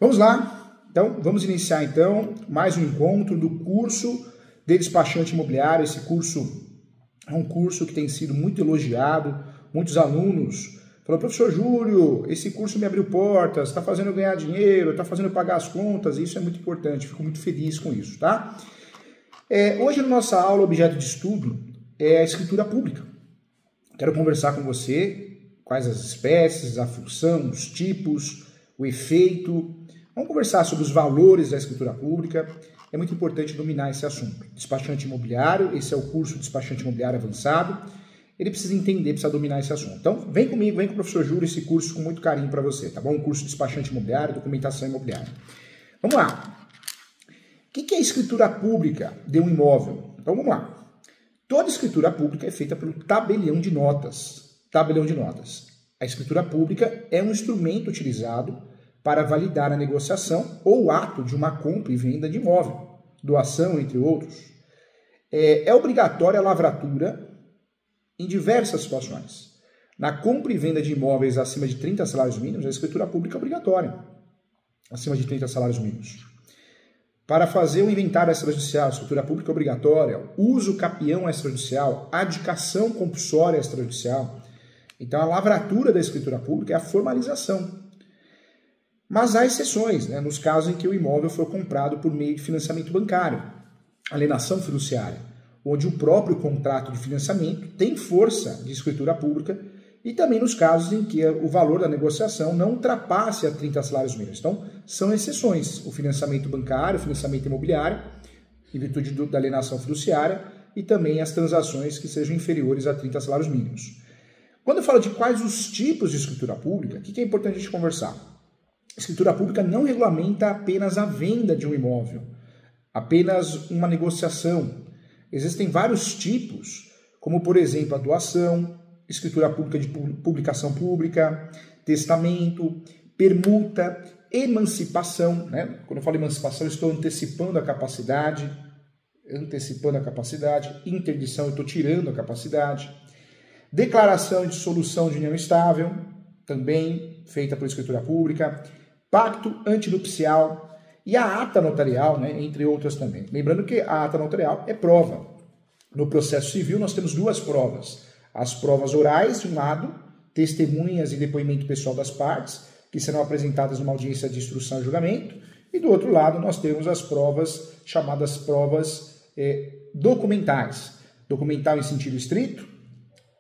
Vamos lá, então vamos iniciar então mais um encontro do curso de despachante imobiliário. Esse curso é um curso que tem sido muito elogiado, muitos alunos falaram: professor Júlio, esse curso me abriu portas, está fazendo eu ganhar dinheiro, está fazendo eu pagar as contas, e isso é muito importante, fico muito feliz com isso, tá? Hoje na nossa aula, objeto de estudo é a escritura pública. Quero conversar com você quais as espécies, a função, os tipos, o efeito. Vamos conversar sobre os valores da escritura pública. É muito importante dominar esse assunto. Despachante imobiliário, esse é o curso Despachante Imobiliário Avançado. Ele precisa entender, precisa dominar esse assunto. Então, vem comigo, vem com o professor Júlio, esse curso com muito carinho para você, tá bom? Um curso Despachante Imobiliário, Documentação Imobiliária. Vamos lá. O que é a escritura pública de um imóvel? Então, vamos lá. Toda escritura pública é feita pelo tabelião de notas. Tabelião de notas. A escritura pública é um instrumento utilizado para validar a negociação ou ato de uma compra e venda de imóvel, doação, entre outros. É obrigatória a lavratura em diversas situações. Na compra e venda de imóveis acima de 30 salários mínimos, a escritura pública é obrigatória, acima de 30 salários mínimos. Para fazer o inventário extrajudicial, escritura pública é obrigatória, uso capião extrajudicial, adjudicação compulsória extrajudicial. Então, a lavratura da escritura pública é a formalização. Mas há exceções, né, nos casos em que o imóvel for comprado por meio de financiamento bancário, alienação fiduciária, onde o próprio contrato de financiamento tem força de escritura pública, e também nos casos em que o valor da negociação não ultrapasse a 30 salários mínimos. Então, são exceções: o financiamento bancário, o financiamento imobiliário, em virtude da alienação fiduciária, e também as transações que sejam inferiores a 30 salários mínimos. Quando eu falo de quais os tipos de escritura pública, o que é importante a gente conversar? A escritura pública não regulamenta apenas a venda de um imóvel, apenas uma negociação. Existem vários tipos, como, por exemplo, a doação, escritura pública de publicação pública, testamento, permuta, emancipação. Né? Quando eu falo emancipação, eu estou antecipando a capacidade, interdição, eu estou tirando a capacidade. Declaração de dissolução de união estável, também feita por escritura pública. Pacto antinupcial e a ata notarial, né, entre outras também. Lembrando que a ata notarial é prova. No processo civil nós temos duas provas. As provas orais, de um lado, testemunhas e depoimento pessoal das partes, que serão apresentadas numa audiência de instrução e julgamento. E do outro lado nós temos as provas, chamadas provas documentais. Documental em sentido estrito.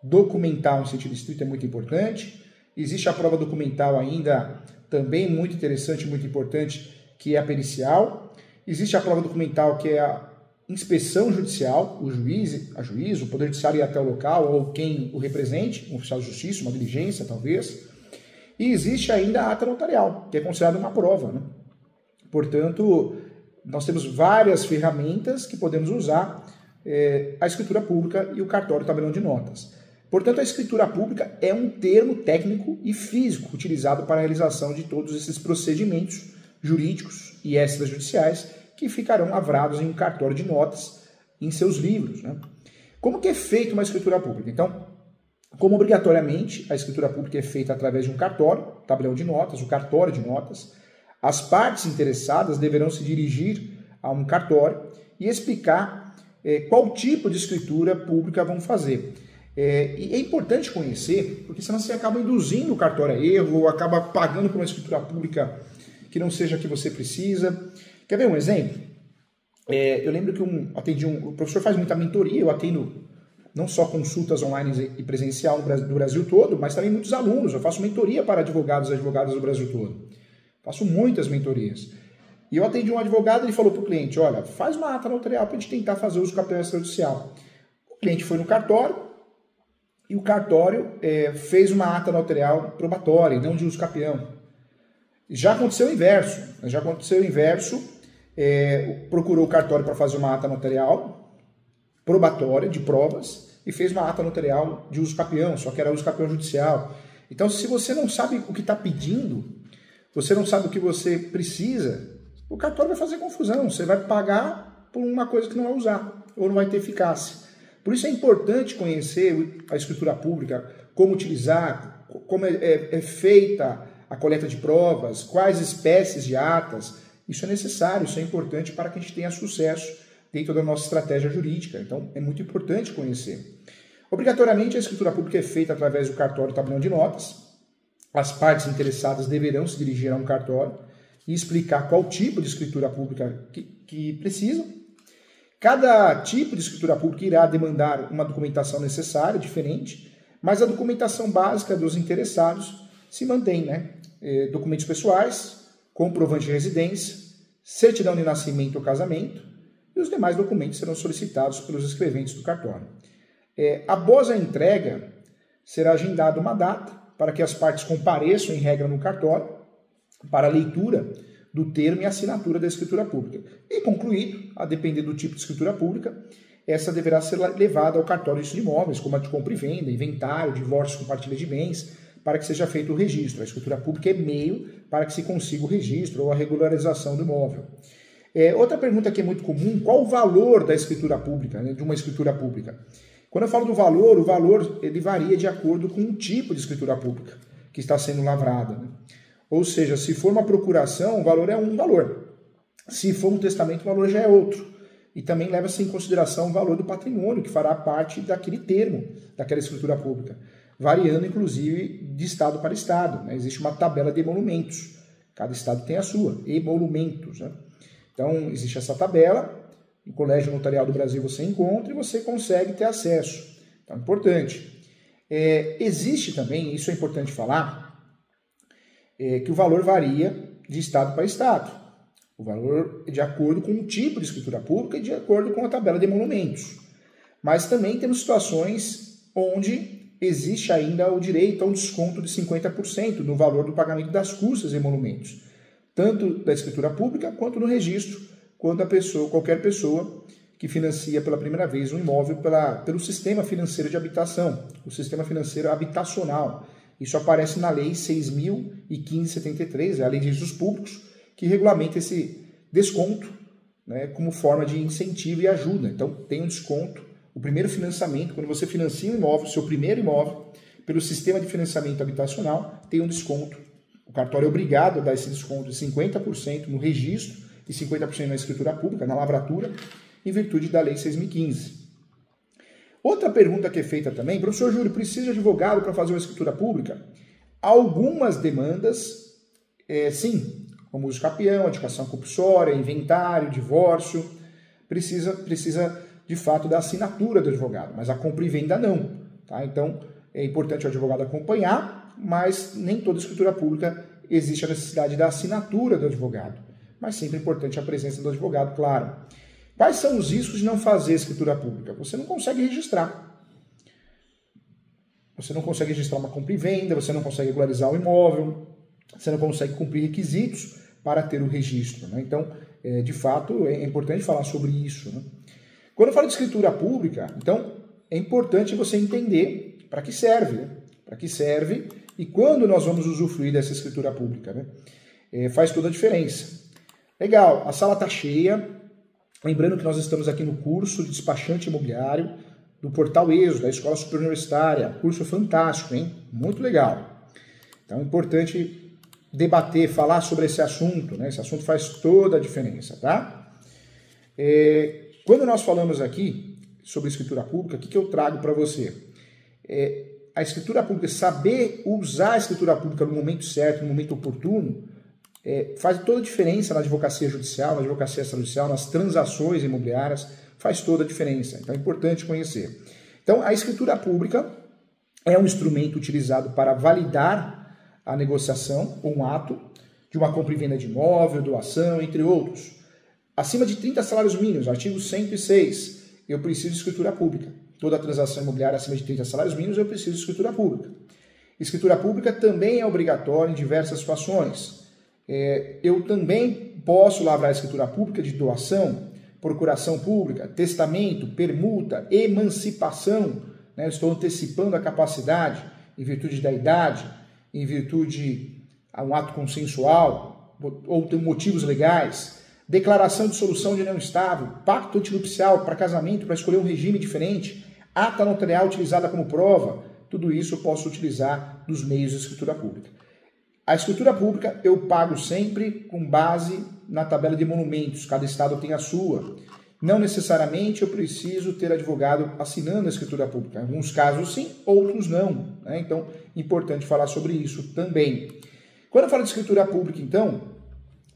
Documental em sentido estrito é muito importante. Existe a prova documental ainda também muito interessante, muito importante, que é a pericial. Existe a prova documental, que é a inspeção judicial, o juiz, o poder judiciário ir até o local, ou quem o represente, um oficial de justiça, uma diligência, talvez. E existe ainda a ata notarial, que é considerada uma prova, né? Portanto, nós temos várias ferramentas que podemos usar, a escritura pública e o cartório tabelião de notas. Portanto, a escritura pública é um termo técnico e físico utilizado para a realização de todos esses procedimentos jurídicos e extrajudiciais que ficarão lavrados em um cartório de notas em seus livros. Né? Como que é feita uma escritura pública? Então, como obrigatoriamente a escritura pública é feita através de um cartório, tabelião de notas, o cartório de notas, as partes interessadas deverão se dirigir a um cartório e explicar qual tipo de escritura pública vão fazer. E é importante conhecer, porque senão você acaba induzindo o cartório a erro, ou acaba pagando por uma escritura pública que não seja a que você precisa. Quer ver um exemplo? Eu lembro que o professor faz muita mentoria, eu atendo não só consultas online e presencial do Brasil todo, mas também muitos alunos. Eu faço mentoria para advogados e advogadas do Brasil todo. Faço muitas mentorias. E eu atendi um advogado e ele falou para o cliente: olha, faz uma ata notarial para a gente tentar fazer uso do capião extrajudicial. O cliente foi no cartório, e o cartório fez uma ata notarial probatória, não de uso capião. Já aconteceu o inverso. Procurou o cartório para fazer uma ata notarial probatória de provas e fez uma ata notarial de uso capião, só que era uso capião judicial. Então, se você não sabe o que está pedindo, você não sabe o que você precisa, o cartório vai fazer confusão. Você vai pagar por uma coisa que não vai usar ou não vai ter eficácia. Por isso é importante conhecer a escritura pública, como utilizar, como é feita a coleta de provas, quais espécies de atas. Isso é necessário, isso é importante para que a gente tenha sucesso dentro da nossa estratégia jurídica. Então, é muito importante conhecer. Obrigatoriamente, a escritura pública é feita através do cartório tabelião de notas. As partes interessadas deverão se dirigir a um cartório e explicar qual tipo de escritura pública que precisam. Cada tipo de escritura pública irá demandar uma documentação necessária, diferente, mas a documentação básica dos interessados se mantém, né? Documentos pessoais, comprovante de residência, certidão de nascimento ou casamento, e os demais documentos serão solicitados pelos escreventes do cartório. Após a entrega, será agendada uma data para que as partes compareçam em regra no cartório para a leitura do termo e assinatura da escritura pública. E concluído, a depender do tipo de escritura pública, essa deverá ser levada ao cartório de imóveis, como a de compra e venda, inventário, divórcio, compartilha de bens, para que seja feito o registro. A escritura pública é meio para que se consiga o registro ou a regularização do imóvel. Outra pergunta que é muito comum: qual o valor da escritura pública, né, de uma escritura pública? Quando eu falo do valor, o valor ele varia de acordo com o tipo de escritura pública que está sendo lavrada, né? Ou seja, se for uma procuração, o valor é um valor. Se for um testamento, o valor já é outro. E também leva-se em consideração o valor do patrimônio, que fará parte daquele termo, daquela escritura pública, variando, inclusive, de estado para estado, né? Existe uma tabela de emolumentos. Cada estado tem a sua, emolumentos, né? Então, existe essa tabela, no Colégio Notarial do Brasil você encontra e você consegue ter acesso. Então, é importante. Existe também, isso é importante falar, que o valor varia de estado para estado. O valor é de acordo com o tipo de escritura pública e de acordo com a tabela de emolumentos. Mas também temos situações onde existe ainda o direito a um desconto de 50% no valor do pagamento das custas e emolumentos, tanto da escritura pública quanto no registro, quando qualquer pessoa que financia pela primeira vez um imóvel pelo sistema financeiro de habitação, o sistema financeiro habitacional. Isso aparece na Lei 6.015/73, a Lei de Registros Públicos, que regulamenta esse desconto, né, como forma de incentivo e ajuda. Então, tem um desconto. O primeiro financiamento, quando você financia um imóvel, seu primeiro imóvel, pelo sistema de financiamento habitacional, tem um desconto. O cartório é obrigado a dar esse desconto de 50% no registro e 50% na escritura pública, na lavratura, em virtude da Lei 6.015. Outra pergunta que é feita também: professor Júlio, precisa de advogado para fazer uma escritura pública? Algumas demandas, sim, como uso de capião, educação compulsória, inventário, divórcio, precisa de fato da assinatura do advogado, mas a compra e venda não. Tá? Então, é importante o advogado acompanhar, mas nem toda escritura pública existe a necessidade da assinatura do advogado. Mas sempre é importante a presença do advogado, claro. Quais são os riscos de não fazer escritura pública? Você não consegue registrar. Você não consegue registrar uma compra e venda, você não consegue regularizar o imóvel, você não consegue cumprir requisitos para ter o registro, né? Então, de fato, é importante falar sobre isso, né? Quando eu falo de escritura pública, então, é importante você entender para que serve, né? Para que serve e quando nós vamos usufruir dessa escritura pública, né? Faz toda a diferença. Legal, a sala está cheia. Lembrando que nós estamos aqui no curso de despachante imobiliário do Portal ESO, da Escola Superior Universitária. Curso fantástico, hein? Muito legal. Então é importante debater, falar sobre esse assunto, né? Esse assunto faz toda a diferença, tá? Quando nós falamos aqui sobre escritura pública, o que eu trago para você? A escritura pública, saber usar a escritura pública no momento certo, no momento oportuno, faz toda a diferença na advocacia judicial, na advocacia extrajudicial, nas transações imobiliárias, faz toda a diferença. Então é importante conhecer. Então a escritura pública é um instrumento utilizado para validar a negociação ou um ato de uma compra e venda de imóvel, doação, entre outros. Acima de 30 salários mínimos, artigo 106, eu preciso de escritura pública. Toda transação imobiliária acima de 30 salários mínimos, eu preciso de escritura pública. Escritura pública também é obrigatória em diversas situações. Eu também posso lavrar a escritura pública de doação, procuração pública, testamento, permuta, emancipação, né? Eu estou antecipando a capacidade em virtude da idade, em virtude a um ato consensual, ou tem motivos legais, declaração de solução de união estável, pacto antinupcial para casamento, para escolher um regime diferente, ata notarial utilizada como prova, tudo isso eu posso utilizar dos meios de escritura pública. A escritura pública eu pago sempre com base na tabela de emolumentos, cada estado tem a sua. Não necessariamente eu preciso ter advogado assinando a escritura pública. Em alguns casos sim, outros não, né? Então, importante falar sobre isso também. Quando eu falo de escritura pública, então,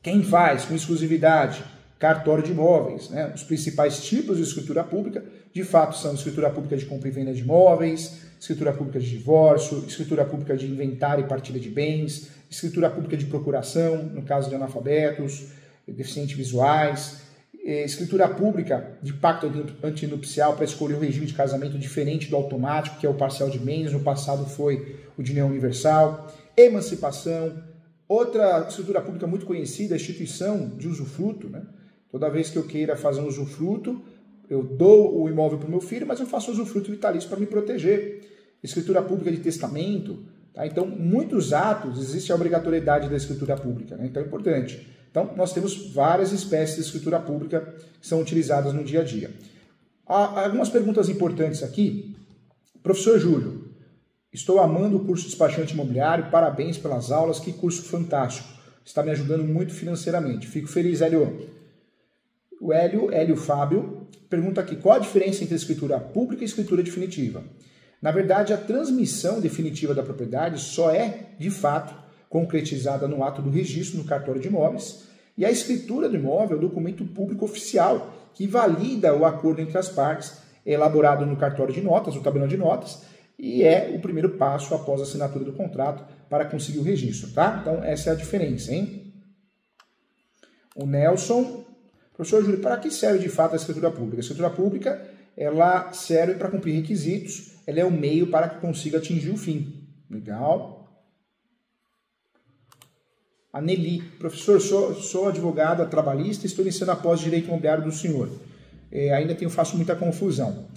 quem faz com exclusividade? Cartório de imóveis, né? Os principais tipos de escritura pública, de fato, são escritura pública de compra e venda de imóveis, escritura pública de divórcio, escritura pública de inventário e partilha de bens, escritura pública de procuração, no caso de analfabetos, deficientes visuais, escritura pública de pacto antinupcial para escolher o regime de casamento diferente do automático, que é o parcial de bens, no passado foi o de união universal, emancipação, outra escritura pública muito conhecida, a instituição de usufruto, né? Toda vez que eu queira fazer um usufruto, eu dou o imóvel para o meu filho, mas eu faço usufruto vitalício para me proteger. Escritura pública de testamento, tá? Então, muitos atos, existe a obrigatoriedade da escritura pública, né? Então é importante. Então, nós temos várias espécies de escritura pública que são utilizadas no dia a dia. Há algumas perguntas importantes aqui. Professor Júlio, estou amando o curso de despachante imobiliário, parabéns pelas aulas, que curso fantástico. Está me ajudando muito financeiramente. Fico feliz, Hélio. O Hélio Fábio, pergunta aqui, qual a diferença entre escritura pública e escritura definitiva? Na verdade, a transmissão definitiva da propriedade só é, de fato, concretizada no ato do registro no cartório de imóveis, e a escritura do imóvel é o documento público oficial que valida o acordo entre as partes, é elaborado no cartório de notas, no tabelão de notas, e é o primeiro passo após a assinatura do contrato para conseguir o registro, tá? Então, essa é a diferença, hein? O Nelson, professor Júlio, para que serve de fato a escritura pública? A escritura pública, ela serve para cumprir requisitos, ela é o meio para que consiga atingir o fim. Legal. A Nelly, professor, sou advogada trabalhista e estou iniciando a pós de direito imobiliário do senhor. Ainda faço muita confusão.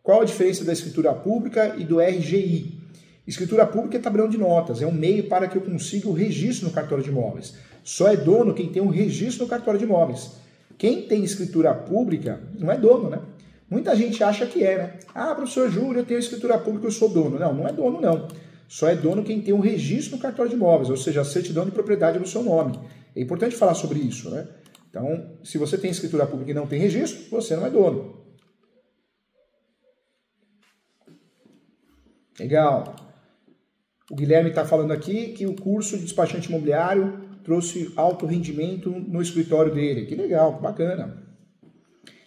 Qual a diferença da escritura pública e do RGI? Escritura pública é tabelão de notas, é um meio para que eu consiga o registro no cartório de imóveis. Só é dono quem tem um registro no cartório de imóveis. Quem tem escritura pública não é dono, né? Muita gente acha que é, né? Ah, professor Júlio, eu tenho escritura pública, eu sou dono. Não, não é dono, não. Só é dono quem tem um registro no cartório de imóveis, ou seja, a certidão de propriedade no seu nome. É importante falar sobre isso, né? Então, se você tem escritura pública e não tem registro, você não é dono. Legal. O Guilherme está falando aqui que o curso de despachante imobiliário trouxe alto rendimento no escritório dele. Que legal, que bacana.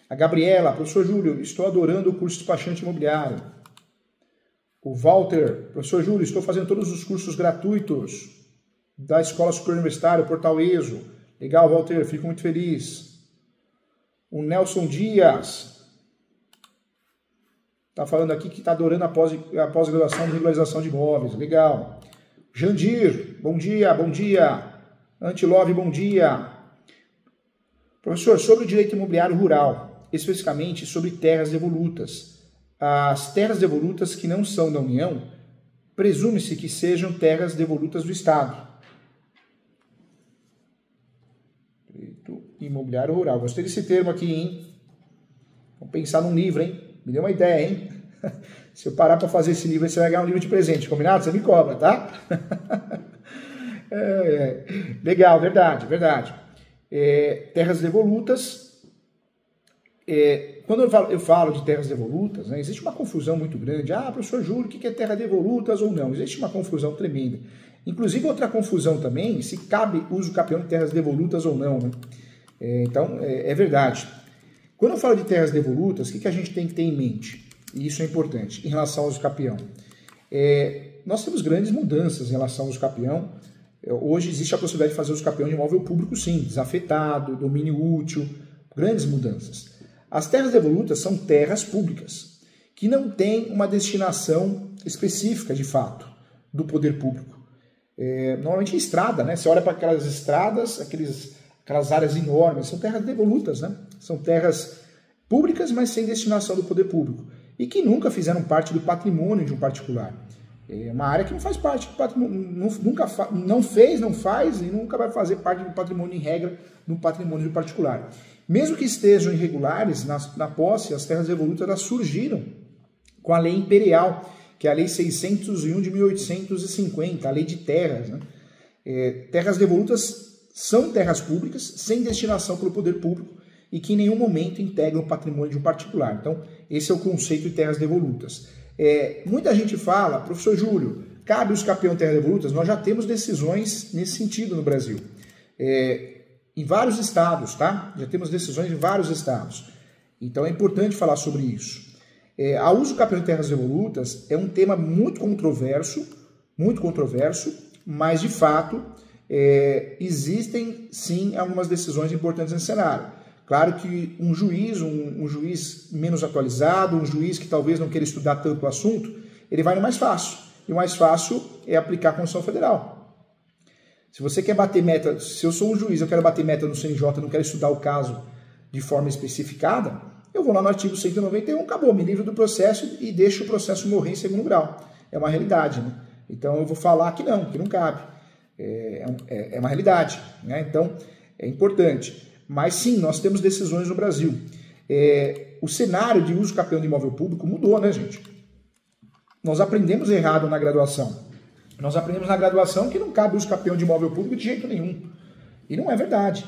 A Gabriela, professor Júlio, estou adorando o curso de despachante imobiliário. O Walter, professor Júlio, estou fazendo todos os cursos gratuitos da Escola Superior Universitária, Portal ESO. Legal, Walter, fico muito feliz. O Nelson Dias está falando aqui que está adorando a pós-graduação de regularização de imóveis. Legal. Jandir, bom dia, bom dia. Antilove, bom dia. Professor, sobre o direito imobiliário rural, especificamente sobre terras devolutas. As terras devolutas que não são da União, presume-se que sejam terras devolutas do Estado. Direito imobiliário rural. Gostei desse termo aqui, hein? Vamos pensar num livro, hein? Me deu uma ideia, hein? Se eu parar para fazer esse livro, você vai ganhar um livro de presente, combinado? Você me cobra, tá? Legal, verdade, verdade. Terras devolutas. Quando eu falo de terras devolutas, né, existe uma confusão muito grande. Ah, professor Júlio, o que é terra devolutas ou não? Existe uma confusão tremenda. Inclusive, outra confusão também, se cabe uso capião de terras devolutas ou não. Né? Então, é verdade. Quando eu falo de terras devolutas, o que a gente tem que ter em mente? E isso é importante, em relação ao uso capião. Nós temos grandes mudanças em relação ao uso capião. Hoje existe a possibilidade de fazer uso capião de imóvel público, sim, desafetado, domínio útil, grandes mudanças. As terras devolutas são terras públicas, que não têm uma destinação específica, de fato, do poder público. Normalmente é estrada, né? Você olha para aquelas estradas, aquelas áreas enormes, são terras devolutas, né? São terras públicas, mas sem destinação do poder público, e que nunca fizeram parte do patrimônio de um particular. É uma área que não faz parte do patrimônio, não fez, não faz e nunca vai fazer parte do patrimônio em regra, no patrimônio do particular. Mesmo que estejam irregulares na posse, as terras devolutas elas surgiram com a lei imperial, que é a lei 601 de 1850, a lei de terras, né? Terras devolutas são terras públicas sem destinação pelo poder público e que em nenhum momento integram o patrimônio de um particular. Então, esse é o conceito de terras devolutas. Muita gente fala, professor Júlio, cabe os campeões de terras devolutas? Nós já temos decisões nesse sentido no Brasil. Em vários estados, tá? Já temos decisões em vários estados. Então é importante falar sobre isso. A uso do campeão de terras devolutas é um tema muito controverso, mas de fato existem sim algumas decisões importantes nesse cenário. Claro que um juiz menos atualizado, um juiz que talvez não queira estudar tanto o assunto, ele vai no mais fácil. E o mais fácil é aplicar a Constituição Federal. Se você quer bater meta, se eu sou um juiz, eu quero bater meta no CNJ, não quero estudar o caso de forma especificada, eu vou lá no artigo 191, acabou, me livro do processo e deixo o processo morrer em segundo grau. É uma realidade, né? Então eu vou falar que não cabe. É uma realidade, né? Então é importante. Mas sim, nós temos decisões no Brasil. O cenário de uso campeão de imóvel público mudou, né, gente? Nós aprendemos errado na graduação. Nós aprendemos na graduação que não cabe uso campeão de imóvel público de jeito nenhum. E não é verdade.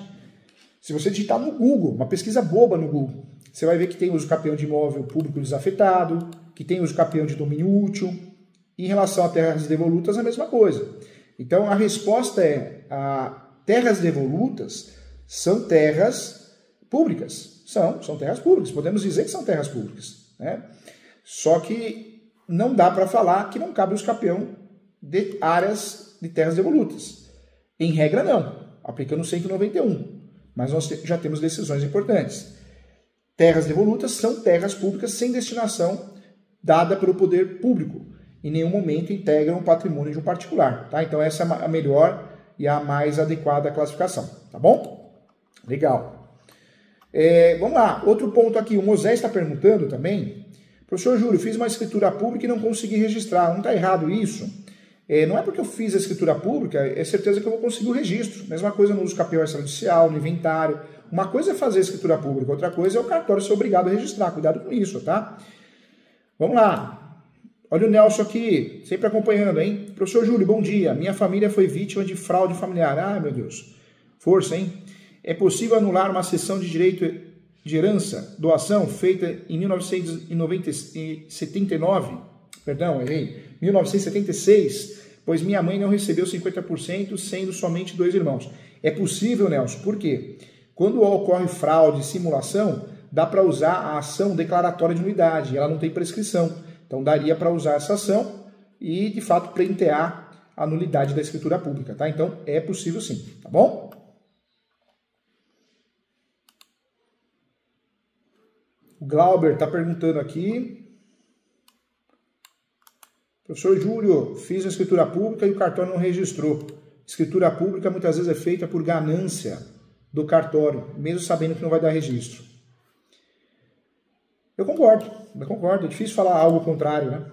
Se você digitar no Google, uma pesquisa boba no Google, você vai ver que tem uso campeão de imóvel público desafetado, que tem uso campeão de domínio útil. Em relação a terras devolutas, a mesma coisa. Então, a resposta terras devolutas são terras públicas. São terras públicas. Podemos dizer que são terras públicas, né? Só que não dá para falar que não cabe uso campeão de áreas de terras devolutas. Em regra, não. Aplicando o 191. Mas nós já temos decisões importantes. Terras devolutas são terras públicas sem destinação dada pelo poder público. Em nenhum momento integram o patrimônio de um particular. Tá? Então essa é a melhor e a mais adequada classificação. Tá bom? Legal. Vamos lá. Outro ponto aqui. O Moisés está perguntando também. Professor Júlio, fiz uma escritura pública e não consegui registrar. Não está errado isso? Não é porque eu fiz a escritura pública, é certeza que eu vou conseguir o registro. Mesma coisa no uso campeão extrajudicial, no inventário. Uma coisa é fazer a escritura pública, outra coisa é o cartório ser obrigado a registrar. Cuidado com isso, tá? Vamos lá. Olha o Nelson aqui, sempre acompanhando, hein? Professor Júlio, bom dia. Minha família foi vítima de fraude familiar. Ai, meu Deus. Força, hein? É possível anular uma cessão de direito de herança, doação, feita em 1976, pois minha mãe não recebeu 50%, sendo somente 2 irmãos. É possível, Nelson, por quê? Quando ocorre fraude, simulação, dá para usar a ação declaratória de nulidade, ela não tem prescrição. Então daria para usar essa ação e, de fato, pleitear a nulidade da escritura pública, tá? Então é possível sim, tá bom? O Glauber está perguntando aqui. Professor Júlio, fiz a escritura pública e o cartório não registrou. Escritura pública muitas vezes é feita por ganância do cartório, mesmo sabendo que não vai dar registro. Eu concordo. É difícil falar algo contrário, né?